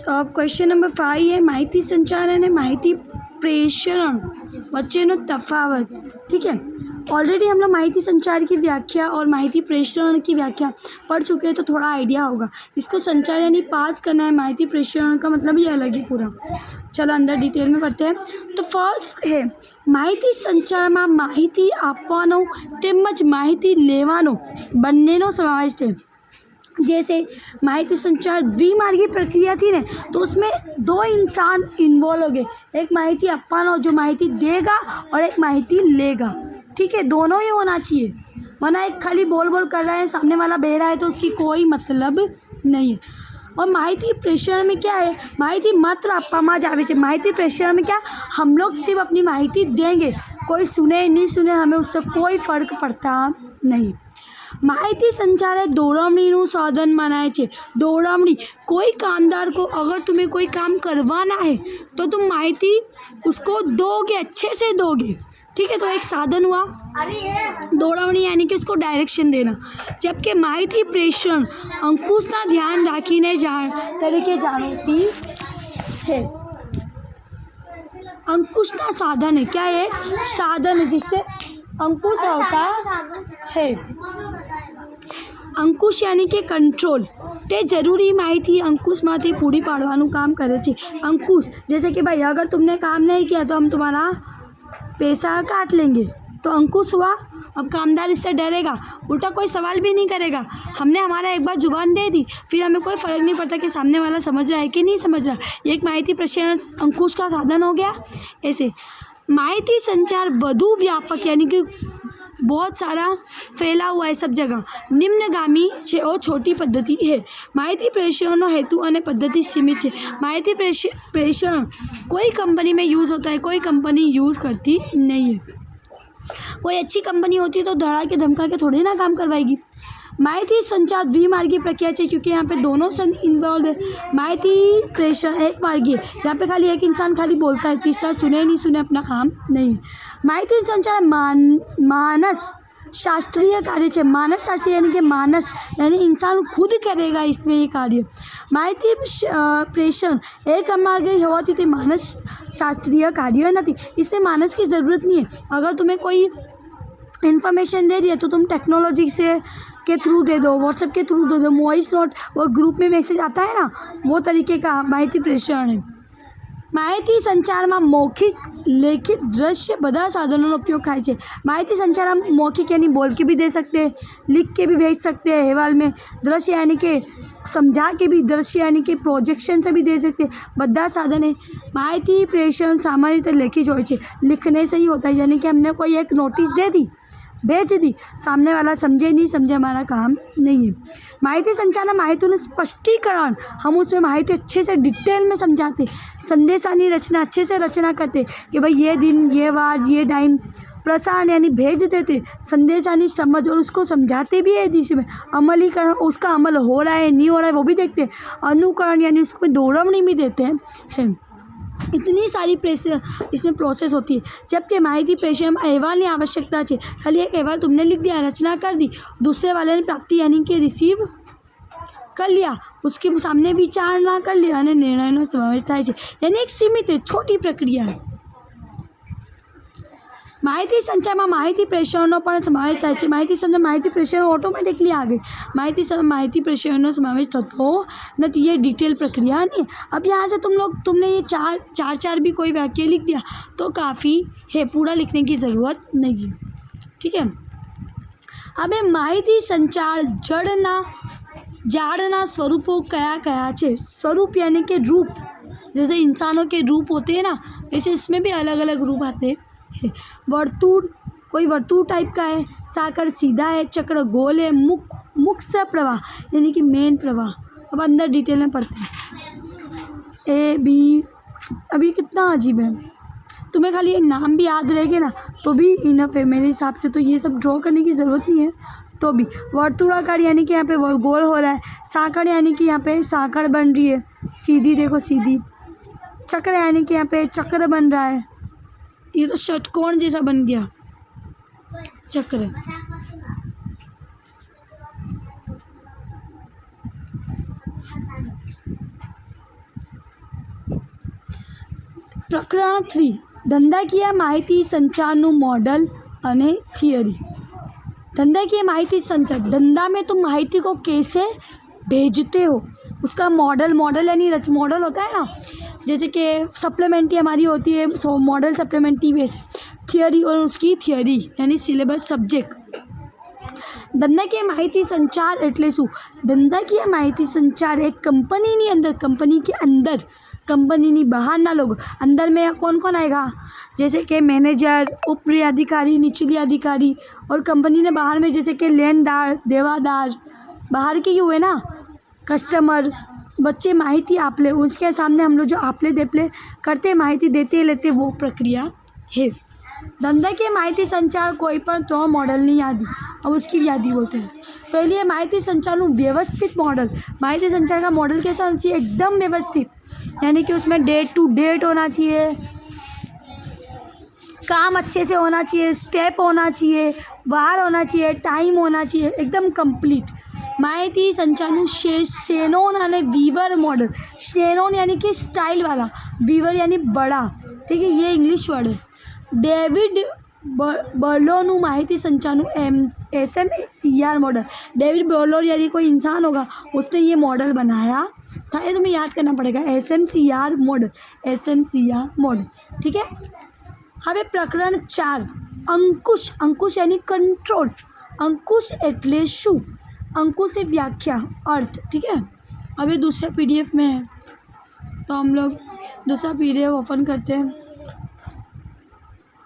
अब question number 5 है माहिती संचार અને माहिती प्रेषण वच्चेनो तफावत। ठीक है, ऑलरेडी हम लोग माहिती संचार की व्याख्या और माहिती प्रेषण की व्याख्या पढ़ चुके हैं, तो थोड़ा आइडिया होगा। इसको संचार यानी पास करना है, माहिती प्रेषण का मतलब ये अलग ही पूरा। चलो अंदर डिटेल में पढ़ते हैं। तो फर्स्ट है माहिती संचाરમાં માહિતી આપવાનો તેમજ માહિતી લેવાનો બંનેનો સમાવેશ છે। जैसे माहिती संचार द्विमार्गी प्रक्रिया थी ना, तो उसमें दो इंसान इन्वॉल्व हो गए, एक माहिती अपना जो माहिती देगा और एक माहिती लेगा। ठीक है, दोनों ही होना चाहिए, वरना एक खाली बोल बोल कर रहा है, सामने वाला बह रहा है, तो उसकी कोई मतलब नहीं है। और माहिती प्रेषण में क्या है, माहिती मात्र आपવામાં જ આવે છે। माहिती प्रेषण में क्या, हम लोग सिर्फ अपनी माहिती देंगे, कोई सुने नहीं सुने हमें उससे कोई फर्क पड़ता नहीं। माहिती संचार है दौड़वણીનું साधन मनाए छे। दौड़वણી, कोई कामदार को अगर तुम्हें कोई काम करवाना है तो तुम माहिती उसको दोगे, अच्छे से दोगे। ठीक है, तो एक साधन हुआ दौड़वણી यानी कि उसको डायरेक्शन देना। जबकि माहिती प्रेषण अंकुशना ध्यान राखीने तरीके जाणती छे। अंकुशना साधन है, क्या है, साधन है जिससे अंकुश होता है। अंकुश यानी कि कंट्रोल, ते जरूरी माहिती अंकुशमांथी पूरी पाड़वानुं काम करे छे। अंकुश जैसे कि भाई अगर तुमने काम नहीं किया तो हम तुम्हारा पैसा काट लेंगे, तो अंकुश हुआ। अब कामदार इससे डरेगा, उल्टा कोई सवाल भी नहीं करेगा। हमने हमारा एक बार जुबान दे दी, फिर हमें कोई फ़र्क नहीं पड़ता कि सामने वाला समझ रहा है कि नहीं समझ रहा। ये एक माहिती प्रेषण अंकुश का साधन हो गया। ऐसे माहिती संचार વધુ व्यापक यानी कि बहुत सारा फैला हुआ है सब जगह, निम्नगामी है और छोटी पद्धति है। माहिती प्रेषणનો हेतु અને पद्धति सीमित है। माहिती प्रेषण कोई कंपनी में यूज़ होता है, कोई कंपनी यूज़ करती नहीं है। कोई अच्छी कंपनी होती तो धड़ा के धमका के थोड़ी ना काम करवाएगी। माहिती संचार द्विमार्गी प्रक्रिया है, क्योंकि यहाँ पे दोनों सन इन्वॉल्व है। माहिती प्रेषण एक मार्गी है, यहाँ पे खाली एक इंसान खाली बोलता है, तीसरा सुने नहीं सुने अपना काम नहीं है। माहिती संचार मानस शास्त्रीय कार्य है। मानस शास्त्रीय यानी कि मानस यानी इंसान खुद करेगा इसमें ये कार्य। माहिती प्रेषण एक मार्गी होवाथी ते मानस शास्त्रीय कार्य नहीं, इससे मानस की ज़रूरत नहीं है। अगर तुम्हें कोई इन्फॉर्मेशन दे दी है तो तुम टेक्नोलॉजी से के थ्रू दे दो, व्हाट्सएप के थ्रू दे दो, वॉइस नोट, वो ग्रुप में मैसेज आता है ना, वो तरीके का माहिती प्रेषण है। माहिती संचाરમાં मौखिक लेखित दृश्य બધા સાધનોનો उपयोग થાય છે। माहिती संचार हम मौखिक यानी बोल के भी दे सकते हैं, लिख के भी भेज सकते हैं अहवाल में, दृश्य यानी कि समझा के भी, दृश्य यानी कि प्रोजेक्शन से भी दे सकते हैं, બધા साधन है। माहिती प्रेषण सामान्य રીતે लेखी જ હોય છે, लिखने से ही होता है, यानी कि हमने कोई एक नोटिस दे दी, भेज दी, सामने वाला समझे नहीं समझे हमारा काम नहीं है। माहिती संचार माहितीનું स्पष्टीकरण, हम उसमें माहिती अच्छे से डिटेल में समझाते, संदेशानी रचना अच्छे से रचना करते कि भाई ये दिन ये वार ये टाइम, प्रसारण यानी भेज देते, संदेशानी समझ और उसको समझाते भी है दिशा में, अमलीकरण उसका अमल हो रहा है नहीं हो रहा है वो भी देखते हैं, अनुकरण यानी उसमें दौड़वणी भी देते हैं। इतनी सारी इसमें प्रोसेस होती है। जबकि माहिती प्रेषण में अहवाल की आवश्यकता है, खाली एक अहवाल तुमने लिख दिया, रचना कर दी, दूसरे वाले ने प्राप्ति यानी कि रिसीव कर लिया, उसके सामने विचारणा कर लिया અને निर्णयનો समावेश થાય છે, यानी एक सीमित है, छोटी प्रक्रिया है। माहिती संचाરમાં माहिती प्रेषणનો પણ समावेश થાય છે। माहिती संचार माहिती प्रेषण ऑटोमेटिकली आ गई, माहिती प्रेषणનો समावेश થતો નથી, ये डिटेल प्रक्रिया नहीं है। अब यहाँ से तुमने ये चार भी कोई वाक्य लिख दिया तो काफ़ी है, पूरा लिखने की ज़रूरत नहीं है। ठीक है, अब माहिती संचार जाड़ना स्वरूपों कया कया छे। स्वरूप यानी कि रूप, जैसे इंसानों के रूप होते हैं ना, वैसे इसमें भी अलग अलग रूप आते हैं। वर्तुल, कोई वर्तुल टाइप का है, साकर सीधा है, चक्र गोल है, मुख्य प्रवाह यानी कि मेन प्रवाह। अब अंदर डिटेल में पढ़ते हैं। ए बी, अभी कितना अजीब है, तुम्हें खाली एक नाम भी याद रहेगा ना तो भी इनफ है मेरे हिसाब से, तो ये सब ड्रॉ करने की ज़रूरत नहीं है। तो भी वर्तुलाकार यानी कि यहाँ पे गोल हो रहा है, साकड़ यानी कि यहाँ पे साकड़ बन रही है, सीधी देखो सीधी, चक्र यानी कि यहाँ पे चक्र बन रहा है, ये तो षटकोण जैसा बन गया चक्र। પ્રકરણ 3 ધંધાકીય માહિતી સંચારનું मॉडल અને थियरी। धंधाकीय माहिती संचार, धंधा में तुम माहिती को कैसे भेजते हो उसका मॉडल यानी मॉडल होता है ना, जैसे कि सप्लीमेंट्री हमारी होती है मॉडल सप्लीमेंट्री बेस, थियरी और उसकी थियरी यानी सिलेबस सब्जेक्ट। ધંધાકીય માહિતી સંચાર એટલે શું? ધંધાકીય માહિતી સંચાર એક કંપનીની અંદર, कंपनी के अंदर, कंपनी बाहर लोग, अंदर में कौन कौन आएगा, जैसे कि मैनेजर, ऊपरी अधिकारी, निचली अधिकारी, और कंपनी ने बाहर में जैसे कि लेनदार, देवादार, बाहर के हुए ना, कस्टमर, बच्चे माहिती आप ले, उसके सामने हम लोग जो आप ले देपले करते, माहिती देते लेते, वो प्रक्रिया है। धंधाकीय माहिती संचार कोई पर तो मॉडल नहीं यादी, अब उसकी यादी बोलते हैं। पहले है माहिती संचार व्यवस्थित मॉडल। माहिती संचार का मॉडल कैसा होना चाहिए? एकदम व्यवस्थित, यानी कि उसमें डेट टू डेट होना चाहिए, काम अच्छे से होना चाहिए, स्टेप होना चाहिए, वार होना चाहिए, टाइम होना चाहिए, एकदम कंप्लीट। माहिती संचार शेनोन અને वीवर मॉडल। शेनोन यानी कि स्टाइल वाला, वीवर यानी बड़ा, ठीक है, ये इंग्लिश वर्ड है। डेविड बर्लोनु माहिती संचार SMCR मॉडल। डेविड बर्लो यानी कोई इंसान होगा, उसने ये मॉडल बनाया था, ये तुम्हें याद करना पड़ेगा, SMCR मॉडल, SMCR मॉडल, ठीक है। હવે પ્રકરણ 4 અંકુશ। અંકુશ यानी कंट्रोल। अंकुश એટલે શું? अंकुश से व्याख्या, अर्थ, ठीक है। अब ये दूसरे PDF में है, तो हम लोग दूसरा PDF ओपन करते हैं।